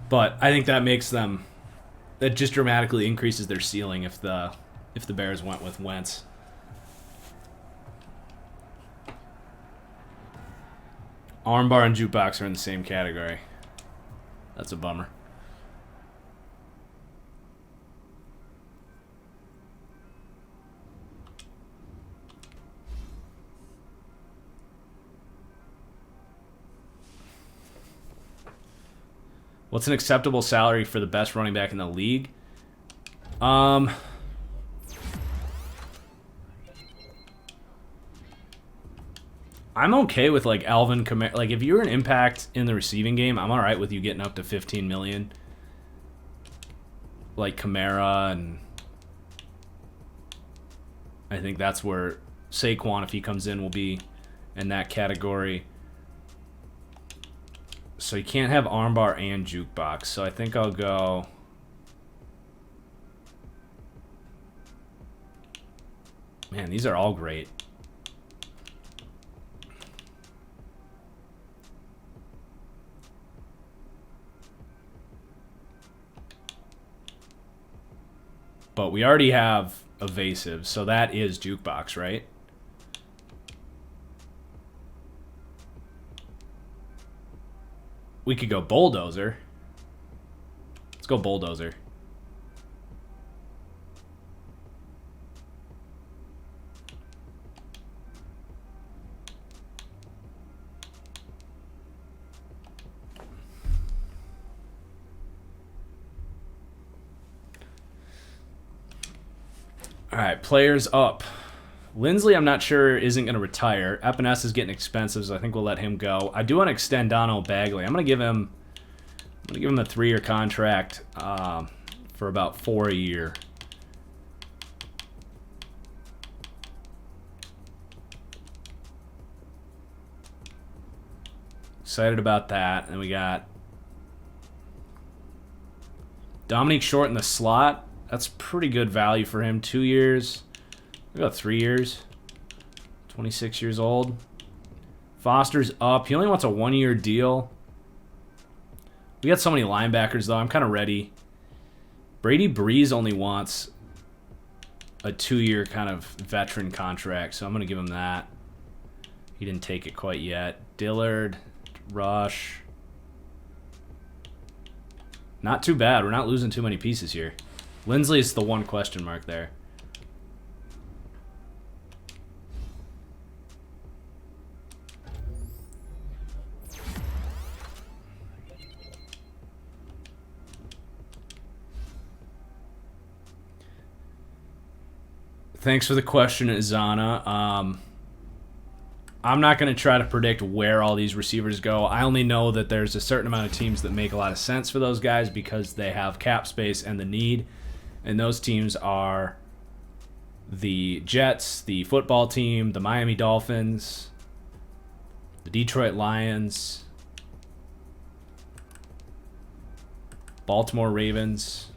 But I think that makes them, that just dramatically increases their ceiling if the Bears went with Wentz. Armbar and jukebox are in the same category. That's a bummer. What's an acceptable salary for the best running back in the league? I'm okay with like Alvin Kamara. Like if you're an impact in the receiving game, I'm all right with you getting up to 15 million. Like Kamara, and I think that's where Saquon, if he comes in, will be in that category. So you can't have armbar and jukebox. So I think I'll go. Man, these are all great. But we already have evasive, so that is jukebox, right? We could go bulldozer. Let's go bulldozer. All right, players up. Lindsley, I'm not sure, isn't going to retire. Epinesa is getting expensive, so I think we'll let him go. I do want to extend Dono Bagley. I'm going to give him a 3-year contract for about $4 a year. Excited about that. And we got Dominique Short in the slot. That's pretty good value for him. 2 years. We got 3 years. 26 years old. Foster's up. He only wants a 1-year deal. We got so many linebackers, though. I'm kind of ready. Brady Breeze only wants a 2-year kind of veteran contract, so I'm going to give him that. He didn't take it quite yet. Dillard, Rush. Not too bad. We're not losing too many pieces here. Lindsley is the one question mark there. Thanks for the question, Izana. I'm not going to try to predict where all these receivers go. I only know that there's a certain amount of teams that make a lot of sense for those guys because they have cap space and the need. And those teams are the Jets, the football team, the Miami Dolphins, the Detroit Lions, Baltimore Ravens.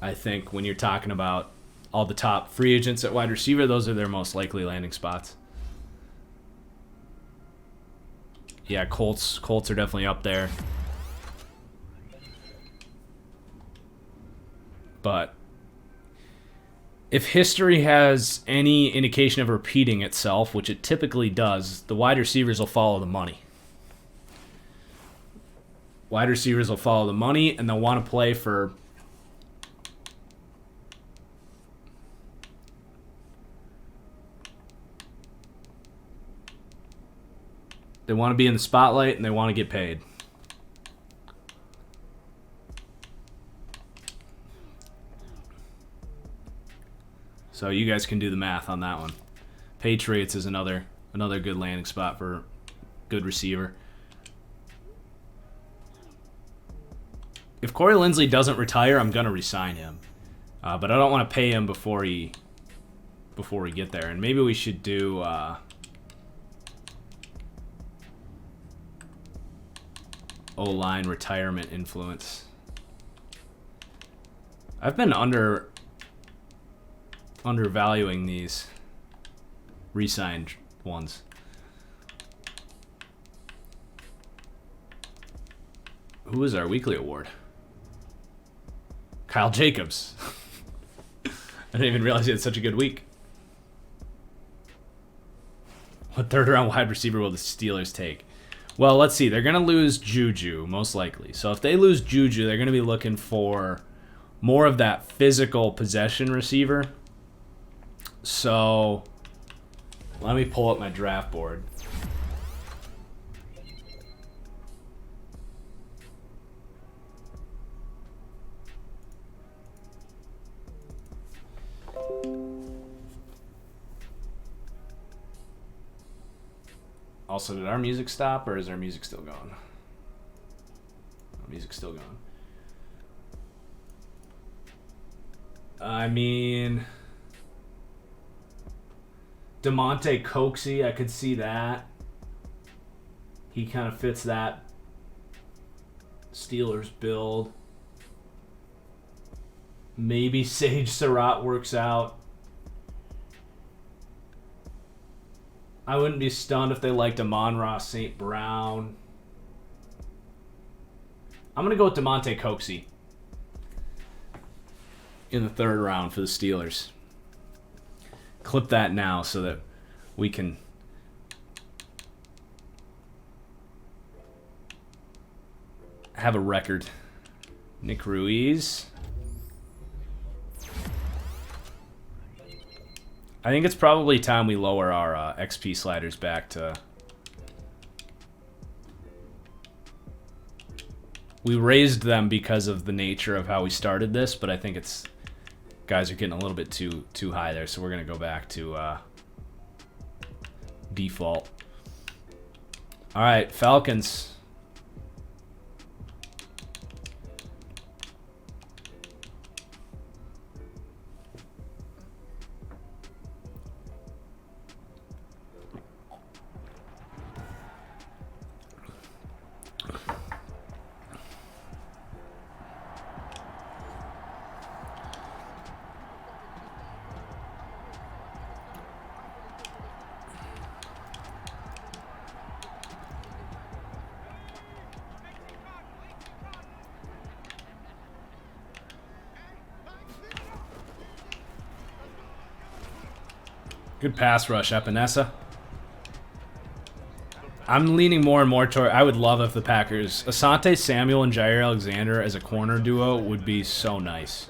I think when you're talking about all the top free agents at wide receiver, those are their most likely landing spots. Yeah, Colts are definitely up there. But if history has any indication of repeating itself, which it typically does, the wide receivers will follow the money. Wide receivers will follow the money, and they'll want to play for they want to be in the spotlight, and they want to get paid. So you guys can do the math on that one. Patriots is another good landing spot for good receiver. If Corey Linsley doesn't retire, I'm gonna re-sign him, but I don't want to pay him before we get there. And maybe we should do O-line retirement influence. I've been undervaluing these re-signed ones. Who is our weekly award? Kyle Jacobs. I didn't even realize he had such a good week. What third round wide receiver will the Steelers take? Well, let's see. They're going to lose Juju, most likely. So if they lose Juju, they're going to be looking for more of that physical possession receiver. So let me pull up my draft board. Also, did our music stop, or is our music still going? Our music's still going. I mean, DeMonte Coxey, I could see that. He kind of fits that Steelers build. Maybe Sage Surratt works out. I wouldn't be stunned if they liked Amon-Ra St. Brown. I'm going to go with DeMonte Coxey in the third round for the Steelers. Clip that now so that we can have a record. Nick Ruiz. I think it's probably time we lower our XP sliders back to... We raised them because of the nature of how we started this, but I think it's... Guys are getting a little bit too high there, so we're going to go back to default. All right, Falcons. Good pass rush, Epinesa. I'm leaning more and more toward... I would love if the Packers... Asante Samuel and Jair Alexander as a corner duo would be so nice.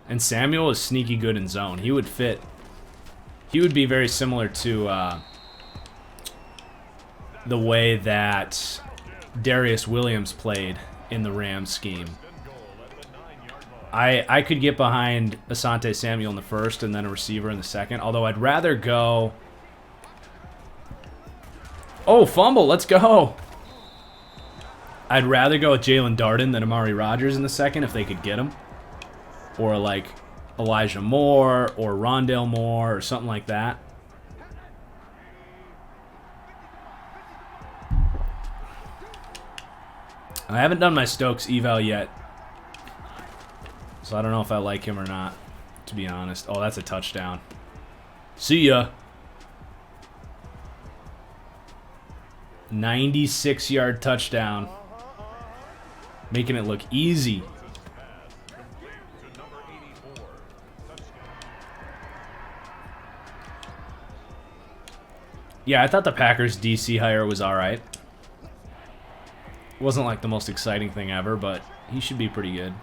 And Samuel is sneaky good in zone. He would fit... He would be very similar to the way that Darius Williams played in the Rams scheme. I could get behind Asante Samuel in the first and then a receiver in the second. Although I'd rather go... Oh, fumble. Let's go. I'd rather go with Jalen Darden than Amari Rodgers in the second if they could get him. Or like Elijah Moore or Rondale Moore or something like that. I haven't done my Stokes eval yet. So I don't know if I like him or not, to be honest. Oh, that's a touchdown. See ya. 96-yard touchdown. Making it look easy. Yeah, I thought the Packers DC hire was alright. Wasn't like the most exciting thing ever, but he should be pretty good.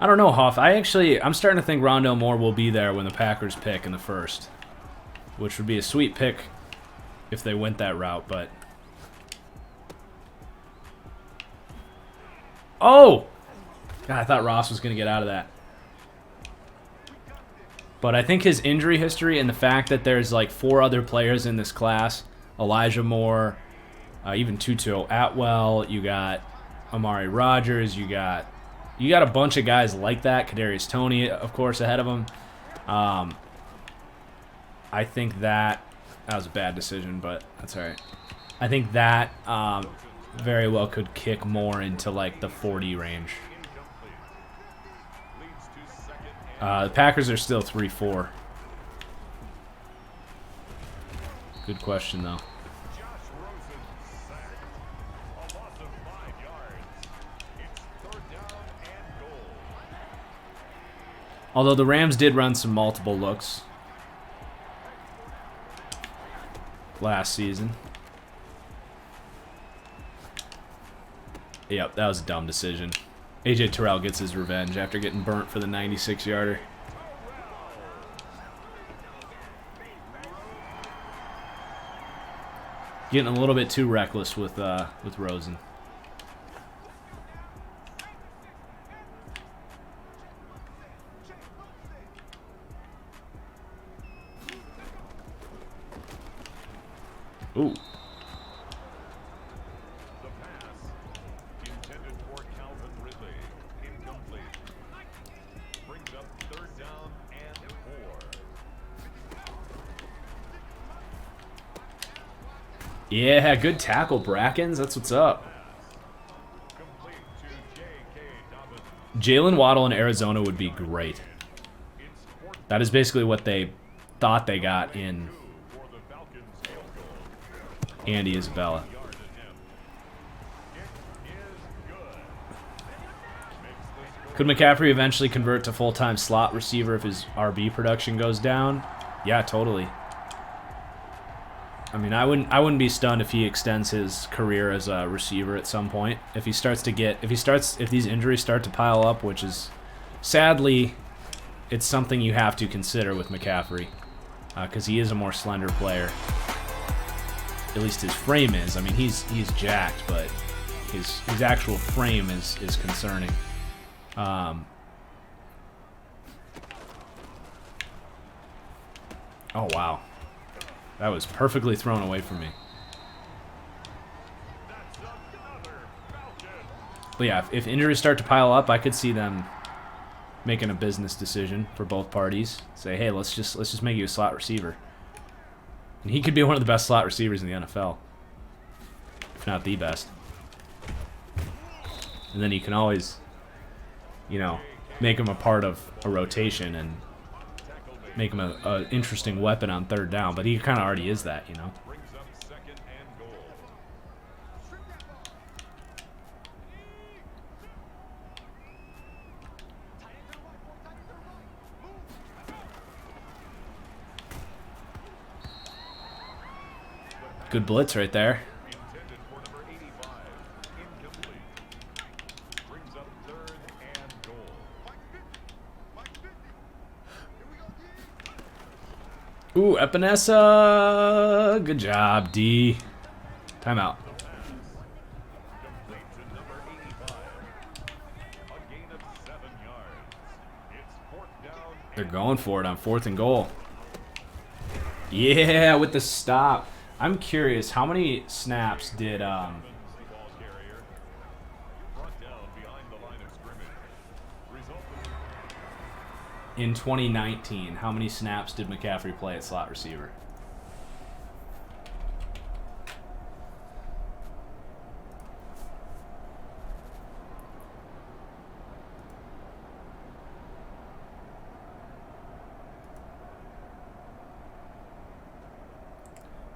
I don't know, Hoff. I'm starting to think Rondale Moore will be there when the Packers pick in the first. Which would be a sweet pick if they went that route, but... Oh! God, I thought Ross was going to get out of that. But I think his injury history and the fact that there's like 4 other players in this class, Elijah Moore, even Tutu Atwell, you got Amari Rodgers, you got... You got a bunch of guys like that. Kadarius Toney, of course, ahead of him. I think that was a bad decision, but that's all right. I think that very well could kick more into like the 40 range. The Packers are still 3-4. Good question, though. Although the Rams did run some multiple looks last season. Yep, that was a dumb decision. A.J. Terrell gets his revenge after getting burnt for the 96-yarder. Getting a little bit too reckless with Rosen. Ooh. Yeah, good tackle, Brackens. That's what's up. Jalen Waddle in Arizona would be great. That is basically what they thought they got in Andy Isabella. Could McCaffrey eventually convert to full-time slot receiver if his RB production goes down? Yeah, totally. I mean, I wouldn't be stunned if he extends his career as a receiver at some point. If these injuries start to pile up, which is sadly, it's something you have to consider with McCaffrey, because he is a more slender player. At least his frame is. I mean, he's jacked, but his actual frame is concerning. Oh wow. That was perfectly thrown away from me. But yeah, if injuries start to pile up, I could see them making a business decision for both parties. Say, hey, let's just make you a slot receiver. And he could be one of the best slot receivers in the NFL, if not the best. And then you can always, make him a part of a rotation and make him an interesting weapon on third down, but he kind of already is that, Good blitz right there. Ooh, Epinesa. Good job, D. Timeout. They're going for it on 4th and goal. Yeah, with the stop. I'm curious, how many snaps did in 2019, how many snaps did McCaffrey play at slot receiver?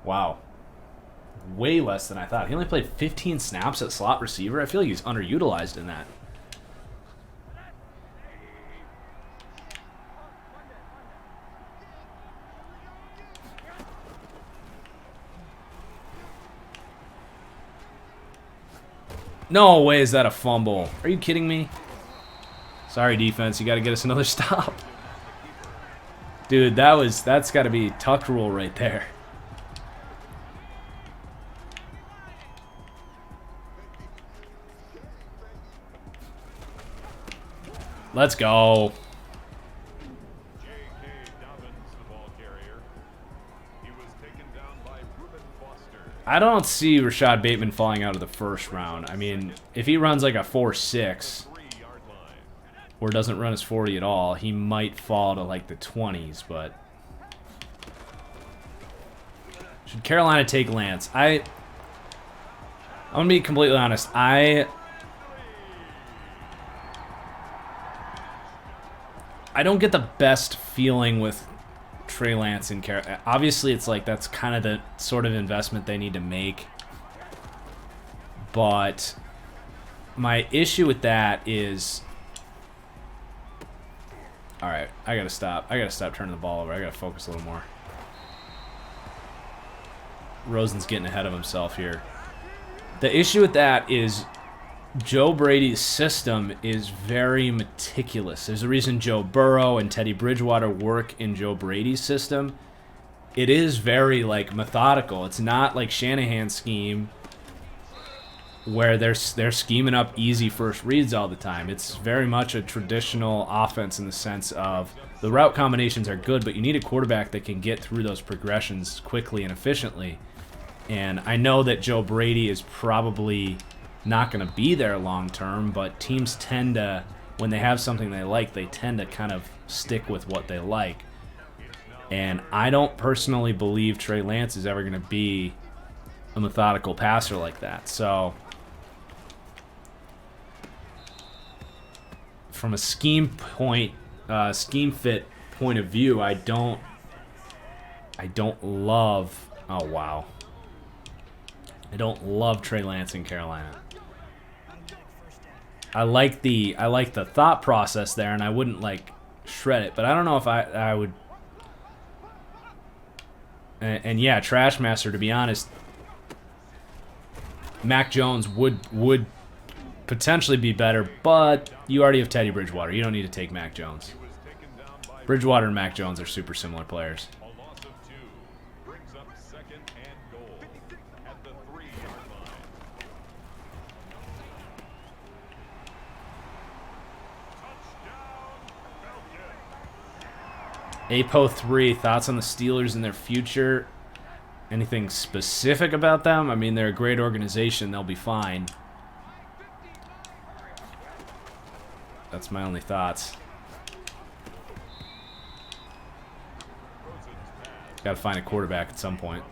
Wow. Way less than I thought. He only played 15 snaps at slot receiver. I feel like he's underutilized in that. No way is that a fumble. Are you kidding me? Sorry, defense. You got to get us another stop. Dude, that's got to be tuck rule right there. Let's go. I don't see Rashad Bateman falling out of the first round. I mean, if he runs like a 4.6, or doesn't run his 40 at all, he might fall to like the 20s, but should Carolina take Lance? I'm gonna be completely honest. I don't get the best feeling with Trey Lance in Carolina. Obviously, it's like that's kind of the sort of investment they need to make. But my issue with that is, all right, I gotta stop. I gotta stop turning the ball over. I gotta focus a little more. Rosen's getting ahead of himself here. The issue with that is Joe Brady's system is very meticulous. There's a reason Joe Burrow and Teddy Bridgewater work in Joe Brady's system. It is very like methodical. It's not like Shanahan's scheme where they're scheming up easy first reads all the time. It's very much a traditional offense in the sense of the route combinations are good, but you need a quarterback that can get through those progressions quickly and efficiently. And I know that Joe Brady is probably not going to be there long term, but teams tend to, when they have something they like, they tend to kind of stick with what they like. And I don't personally believe Trey Lance is ever going to be a methodical passer like that. So from a scheme fit point of view, I don't love, oh wow, I don't love Trey Lance in Carolina. I like the thought process there, and I wouldn't like shred it, but I don't know if I would. And yeah, Trashmaster, to be honest, Mac Jones would potentially be better, but you already have Teddy Bridgewater. You don't need to take Mac Jones. Bridgewater and Mac Jones are super similar players. Apo3, thoughts on the Steelers and their future? Anything specific about them? I mean, they're a great organization. They'll be fine. That's my only thoughts. Got to find a quarterback at some point.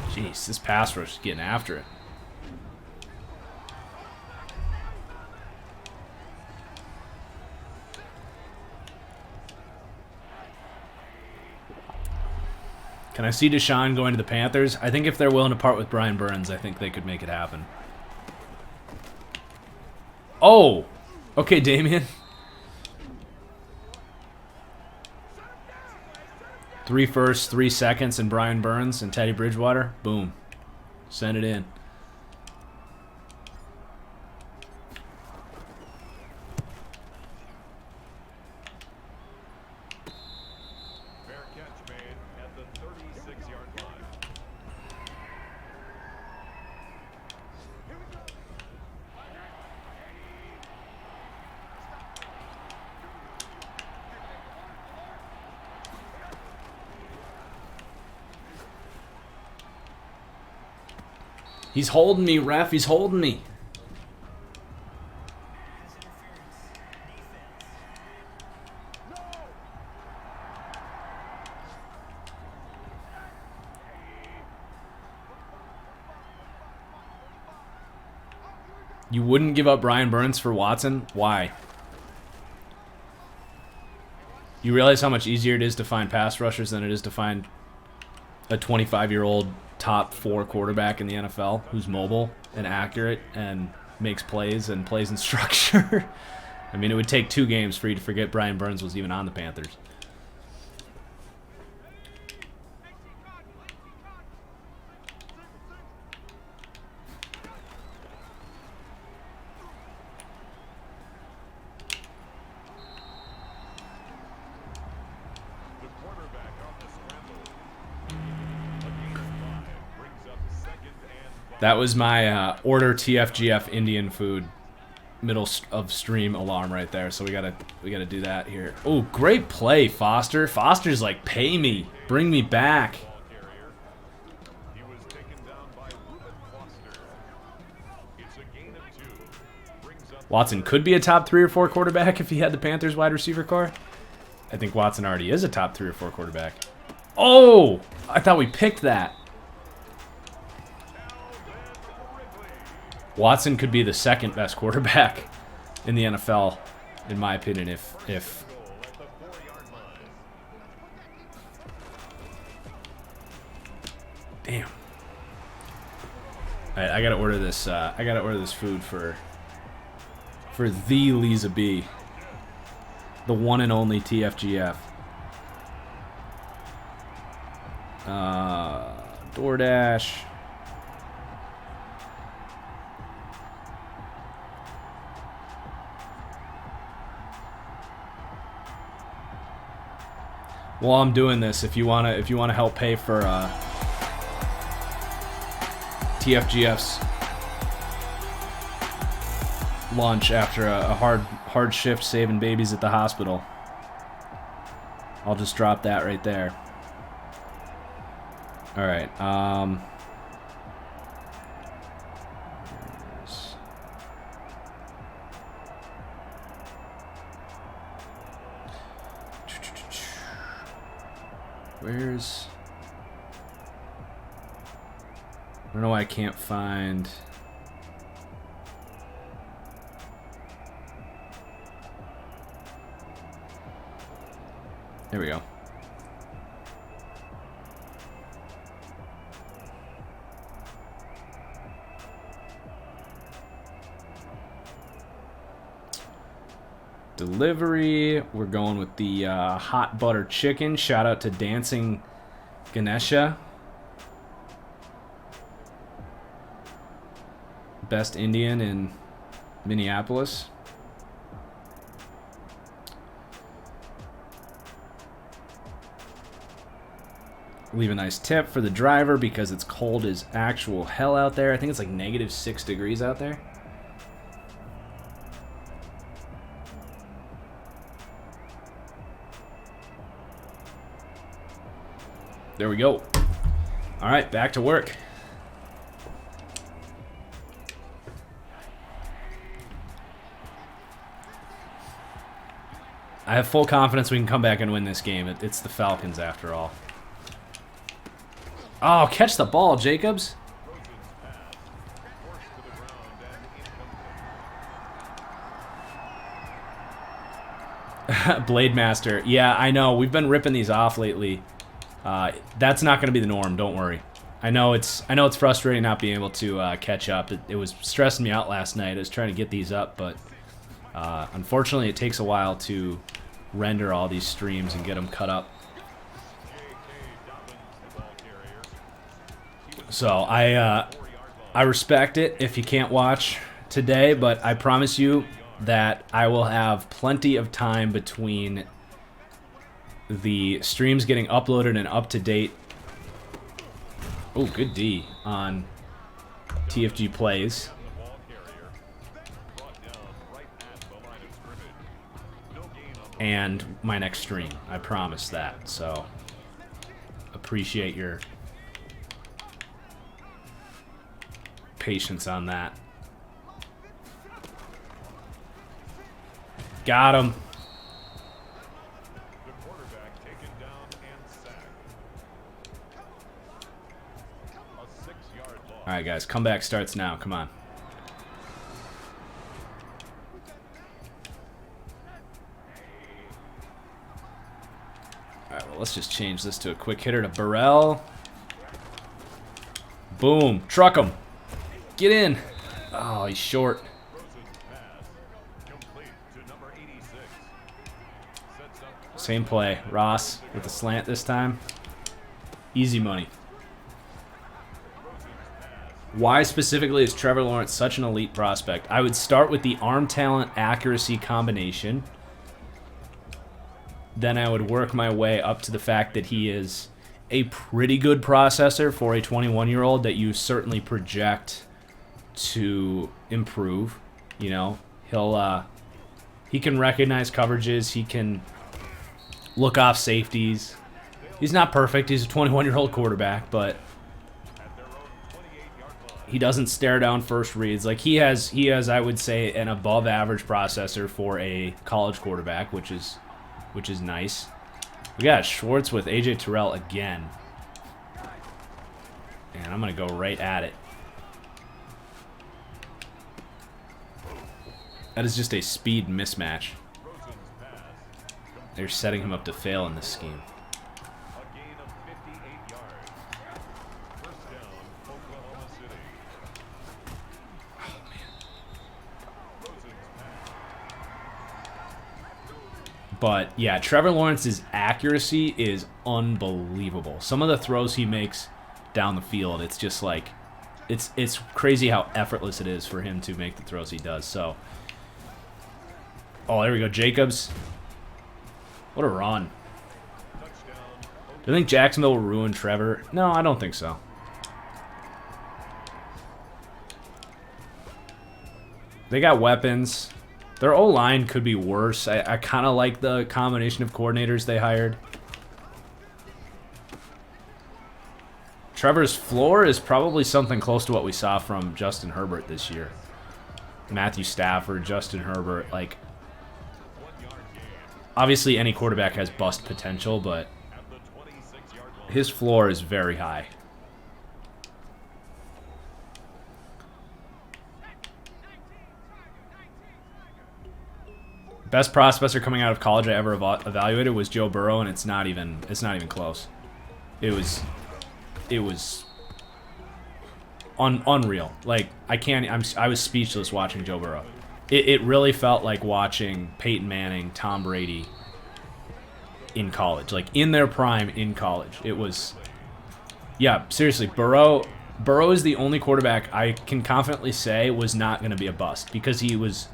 Jeez, this pass rush is getting after it. Can I see Deshaun going to the Panthers? I think if they're willing to part with Brian Burns, I think they could make it happen. Oh! Okay, Damian. 3 firsts, 3 seconds, and Brian Burns and Teddy Bridgewater. Boom. Send it in. He's holding me, ref. He's holding me. You wouldn't give up Brian Burns for Watson? Why? You realize how much easier it is to find pass rushers than it is to find a 25-year-old top 4 quarterback in the NFL who's mobile and accurate and makes plays and plays in structure. I mean, it would take 2 games for you to forget Brian Burns was even on the Panthers. That was my order TFGF Indian food middle of stream alarm right there. So we gotta do that here. Oh, great play, Foster. Foster's like, pay me, bring me back. Watson could be a top 3 or 4 quarterback if he had the Panthers wide receiver core. I think Watson already is a top 3 or 4 quarterback. Oh! I thought we picked that. Watson could be the second best quarterback in the NFL, in my opinion, if damn. Alright, I gotta order this. I gotta order this food for the Lisa B, the one and only TFGF. DoorDash. While I'm doing this, if you wanna help pay for TFGF's lunch after a hard shift saving babies at the hospital, I'll just drop that right there. All right. Where's... I don't know why I can't find... There we go. Delivery. We're going with the hot butter chicken. Shout out to Dancing Ganesha. Best Indian in Minneapolis. Leave a nice tip for the driver because it's cold as actual hell out there. I think it's like -6 degrees out there. There we go. All right, back to work. I have full confidence we can come back and win this game. It's the Falcons after all. Oh, catch the ball, Jacobs. Blade Master. Yeah, I know. We've been ripping these off lately. That's not going to be the norm. Don't worry. I know it's frustrating not being able to catch up. It was stressing me out last night. I was trying to get these up, but unfortunately, it takes a while to render all these streams and get them cut up. So I respect it if you can't watch today, but I promise you that I will have plenty of time between the streams getting uploaded and up to date. Oh, good D on TFG Plays. And my next stream. I promise that. So appreciate your patience on that. Got him. All right, guys, comeback starts now. Come on. All right, well, let's just change this to a quick hitter to Burrell. Boom. Truck him. Get in. Oh, he's short. Same play. Ross with the slant this time. Easy money. Why specifically is Trevor Lawrence such an elite prospect? I would start with the arm talent accuracy combination. Then I would work my way up to the fact that he is a pretty good processor for a 21-year-old that you certainly project to improve. You know, he can recognize coverages. He can look off safeties. He's not perfect. He's a 21-year-old quarterback, but He doesn't stare down first reads. Like he has, I would say, an above average processor for a college quarterback, which is nice. We got Schwartz with AJ Terrell again. And I'm going to go right at it. That is just a speed mismatch. They're setting him up to fail in this scheme. But yeah, Trevor Lawrence's accuracy is unbelievable. Some of the throws he makes down the field, it's just like, it's crazy how effortless it is for him to make the throws he does. So, oh, there we go, Jacobs. What a run. Do you think Jacksonville will ruin Trevor? No, I don't think so. They got weapons. Their O-line could be worse. I kind of like the combination of coordinators they hired. Trevor's floor is probably something close to what we saw from Justin Herbert this year. Matthew Stafford, Justin Herbert. Like, obviously any quarterback has bust potential, but his floor is very high. Best prospector coming out of college I ever evaluated was Joe Burrow, and it's not even close. It was unreal. Like I was speechless watching Joe Burrow. It really felt like watching Peyton Manning, Tom Brady in college, like in their prime in college. It was, yeah, seriously. Burrow is the only quarterback I can confidently say was not going to be a bust, because he was.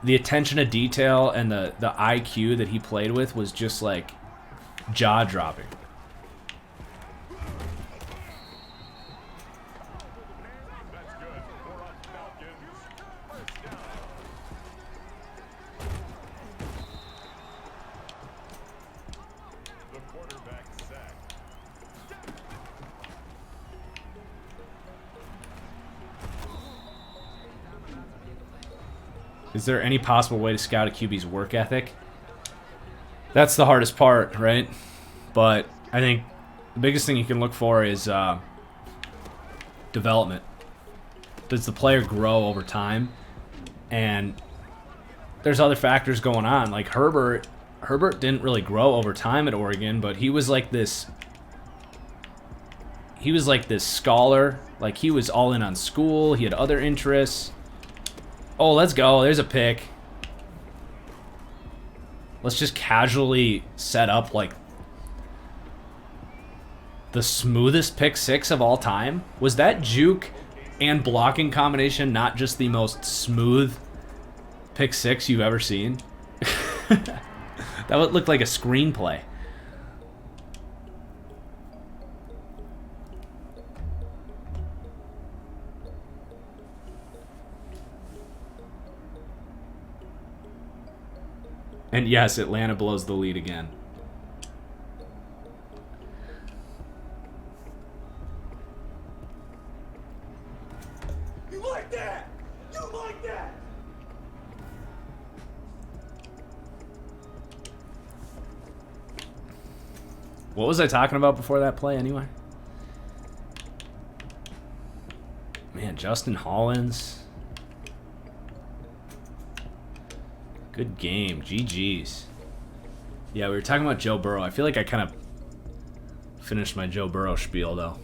The attention to detail and the IQ that he played with was just like jaw-dropping. Is there any possible way to scout a QB's work ethic? That's the hardest part, right? But I think the biggest thing you can look for is development. Does the player grow over time? And there's other factors going on. Like Herbert didn't really grow over time at Oregon, but he was like this scholar. Like he was all in on school. He had other interests. Oh, let's go. There's a pick. Let's just casually set up like the smoothest pick six of all time. Was that juke and blocking combination not just the most smooth pick six you've ever seen? That would look like a screenplay. And yes, Atlanta blows the lead again. You like that? You like that? What was I talking about before that play anyway? Man, Justin Hollins. Good game. GG's. Yeah, we were talking about Joe Burrow. I feel like I kind of finished my Joe Burrow spiel, though.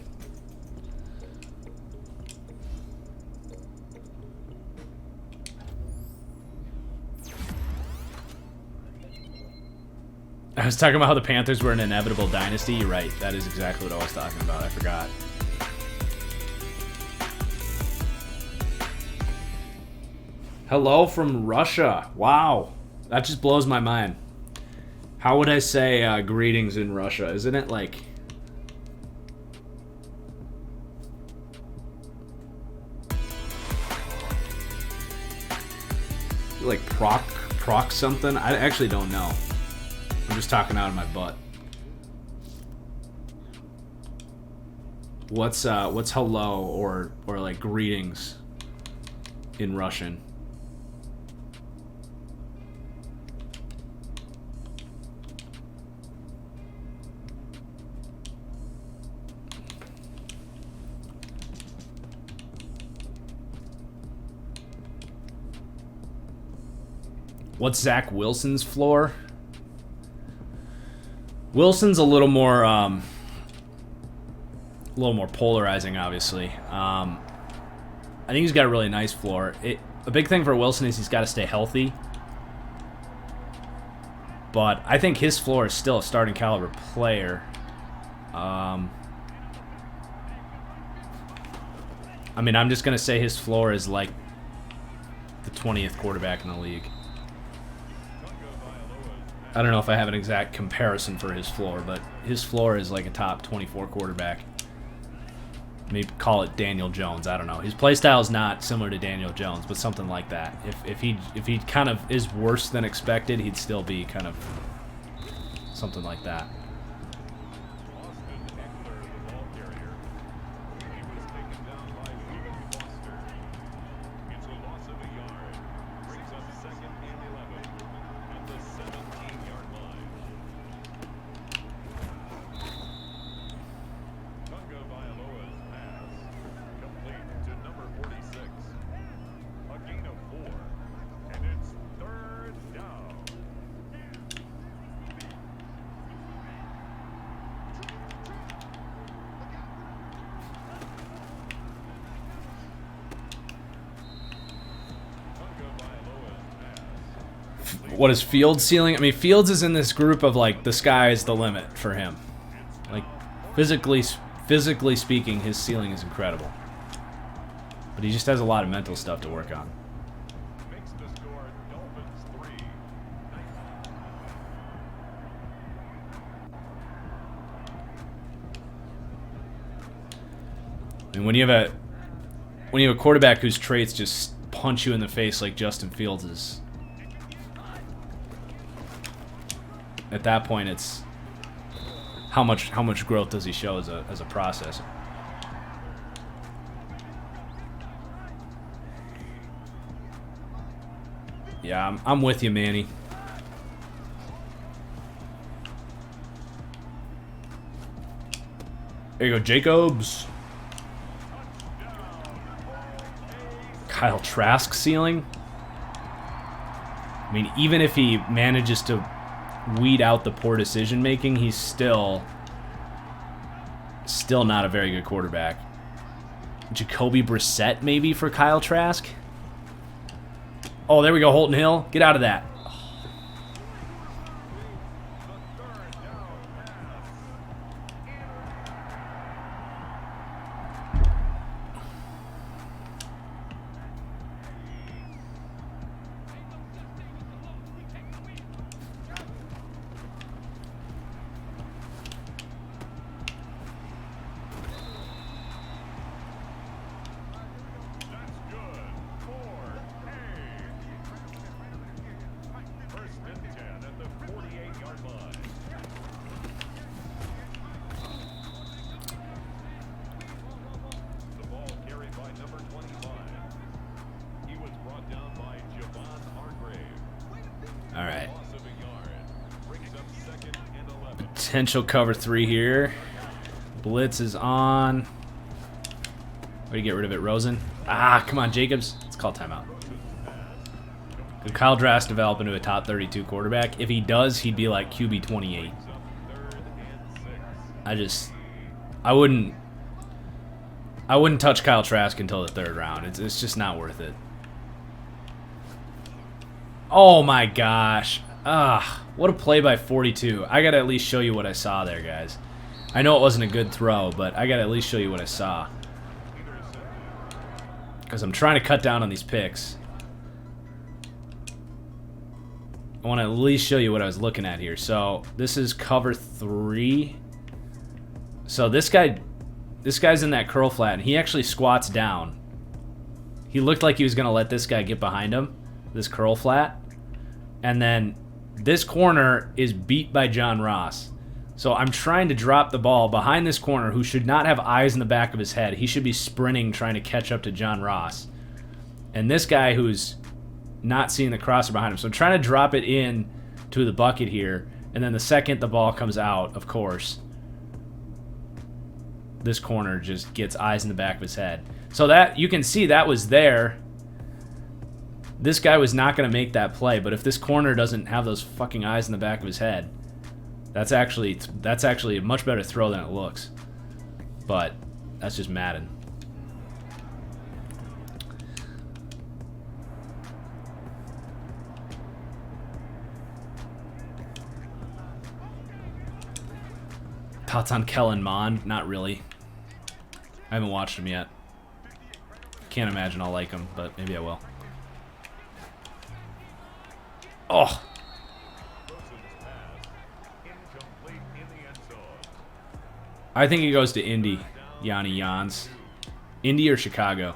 I was talking about how the Panthers were an inevitable dynasty. You're right. That is exactly what I was talking about. I forgot. Hello from Russia. Wow. That just blows my mind. How would I say greetings in Russia? Isn't it like... like proc something? I actually don't know. I'm just talking out of my butt. What's hello or like greetings in Russian? What's Zach Wilson's floor? Wilson's a little more polarizing, obviously. I think he's got a really nice floor. A big thing for Wilson is he's got to stay healthy. But I think his floor is still a starting caliber player. I mean, I'm just going to say his floor is like the 20th quarterback in the league. I don't know if I have an exact comparison for his floor, but his floor is like a top 24 quarterback. Maybe call it Daniel Jones. I don't know. His play style is not similar to Daniel Jones, but something like that. If he kind of is worse than expected, he'd still be kind of something like that. What is Fields' ceiling? I mean, Fields is in this group of like the sky is the limit for him. Like physically speaking, his ceiling is incredible. But he just has a lot of mental stuff to work on. I mean, when you have a quarterback whose traits just punch you in the face like Justin Fields is, at that point, it's how much growth does he show as a process? Yeah, I'm with you, Manny. There you go, Jacobs. Kyle Trask ceiling. I mean, even if he manages to weed out the poor decision making, he's still not a very good quarterback. Jacoby Brissett maybe for Kyle Trask. Oh, there we go, Holton Hill. Get out of that. Potential cover 3 here. Blitz is on. Way to get rid of it, Rosen. Ah, come on, Jacobs. Let's call timeout. Could Kyle Trask develop into a top 32 quarterback? If he does, he'd be like QB 28. I wouldn't touch Kyle Trask until the 3rd round. It's just not worth it. Oh my gosh. What a play by 42. I gotta at least show you what I saw there, guys. I know it wasn't a good throw, but I gotta at least show you what I saw. Because I'm trying to cut down on these picks. I want to at least show you what I was looking at here. So this is cover 3. So this guy's in that curl flat, and he actually squats down. He looked like he was gonna let this guy get behind him, this curl flat, and then this corner is beat by John Ross. So I'm trying to drop the ball behind this corner who should not have eyes in the back of his head. He should be sprinting trying to catch up to John Ross. And this guy who's not seeing the crosser behind him. So I'm trying to drop it in to the bucket here. And then the second the ball comes out, of course, this corner just gets eyes in the back of his head. So that you can see that was there. This guy was not going to make that play. But if this corner doesn't have those fucking eyes in the back of his head, that's actually a much better throw than it looks. But that's just Madden. Thoughts on Kellen Mond? Not really. I haven't watched him yet. Can't imagine I'll like him, but maybe I will. Oh! I think he goes to Indy, Yanni Jans. Indy or Chicago?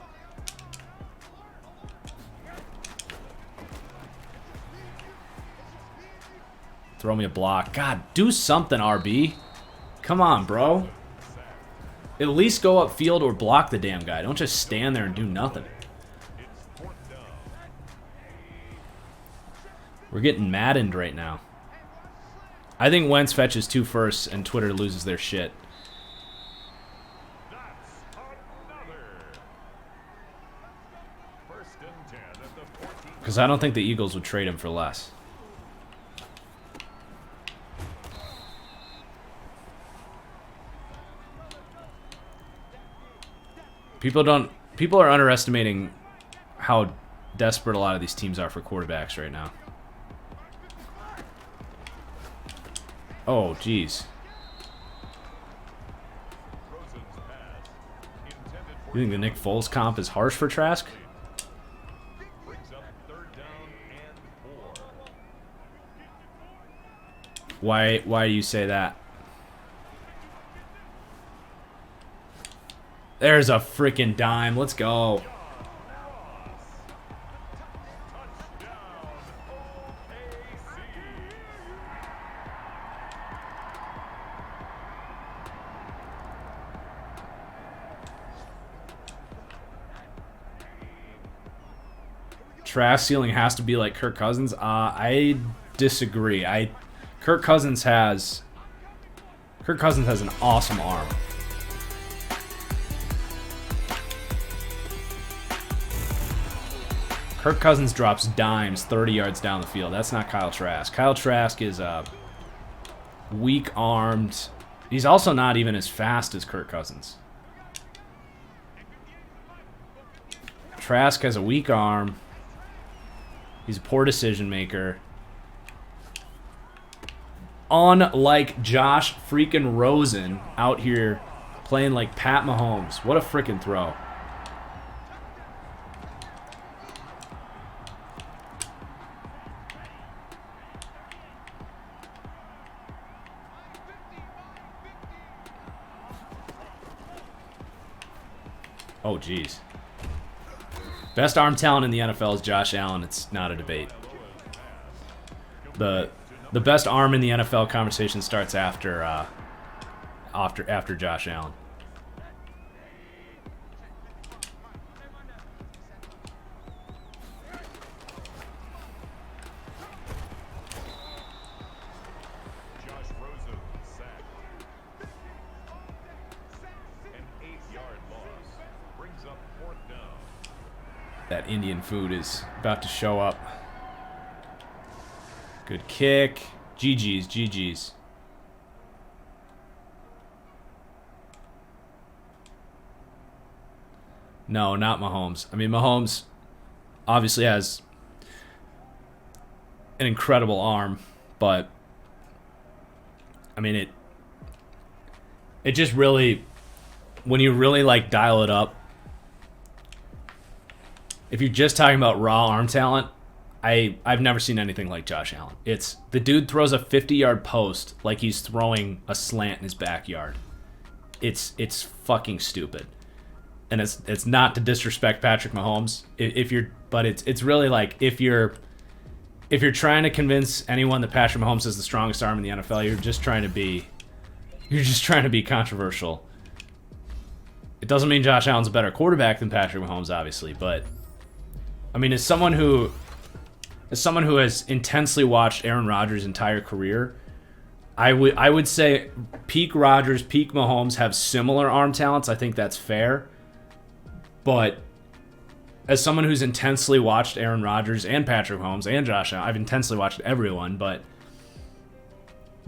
Throw me a block. God, do something, RB. Come on, bro. At least go upfield or block the damn guy. Don't just stand there and do nothing. We're getting maddened right now. I think Wentz fetches 2 firsts and Twitter loses their shit. Because I don't think the Eagles would trade him for less. People are underestimating how desperate a lot of these teams are for quarterbacks right now. Oh, jeez. You think the Nick Foles comp is harsh for Trask? Why do you say that? There's a freaking dime. Let's go. Trash ceiling has to be like Kirk Cousins. I disagree. Kirk Cousins has an awesome arm. Kirk Cousins drops dimes 30 yards down the field. That's not Kyle Trask. Kyle Trask is weak-armed. He's also not even as fast as Kirk Cousins. Trask has a weak arm. He's a poor decision maker. Unlike Josh freaking Rosen out here playing like Pat Mahomes. What a freaking throw. Oh, jeez. Best arm talent in the NFL is Josh Allen. It's not a debate. The best arm in the NFL conversation starts after Josh Allen. That Indian food is about to show up. Good kick. GG's, GG's. No, not Mahomes. I mean, Mahomes obviously has an incredible arm, but I mean, it just really, when you really like dial it up, if you're just talking about raw arm talent, I've never seen anything like Josh Allen. It's the dude throws a 50-yard post like he's throwing a slant in his backyard. It's fucking stupid. And it's not to disrespect Patrick Mahomes. But it's really like if you're trying to convince anyone that Patrick Mahomes is the strongest arm in the NFL, you're just trying to be You're just trying to be controversial. It doesn't mean Josh Allen's a better quarterback than Patrick Mahomes, obviously, but I mean, as someone who has intensely watched Aaron Rodgers' entire career, I would say peak Rodgers, peak Mahomes have similar arm talents. I think that's fair. But as someone who's intensely watched Aaron Rodgers and Patrick Mahomes and Josh Allen, I've intensely watched everyone, but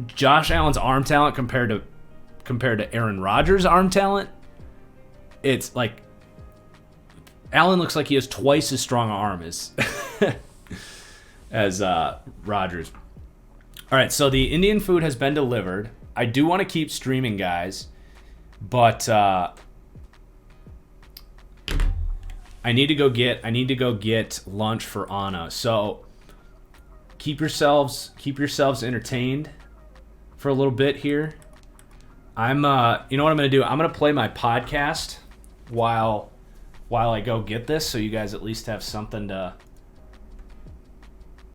Josh Allen's arm talent compared to Aaron Rodgers' arm talent, it's like Allen looks like he has twice as strong an arm as Rodgers. All right, so the Indian food has been delivered. I do want to keep streaming, guys, but I need to go get lunch for Anna. So keep yourselves entertained for a little bit here. You know what I'm gonna do? I'm gonna play my podcast while I go get this, so you guys at least have something to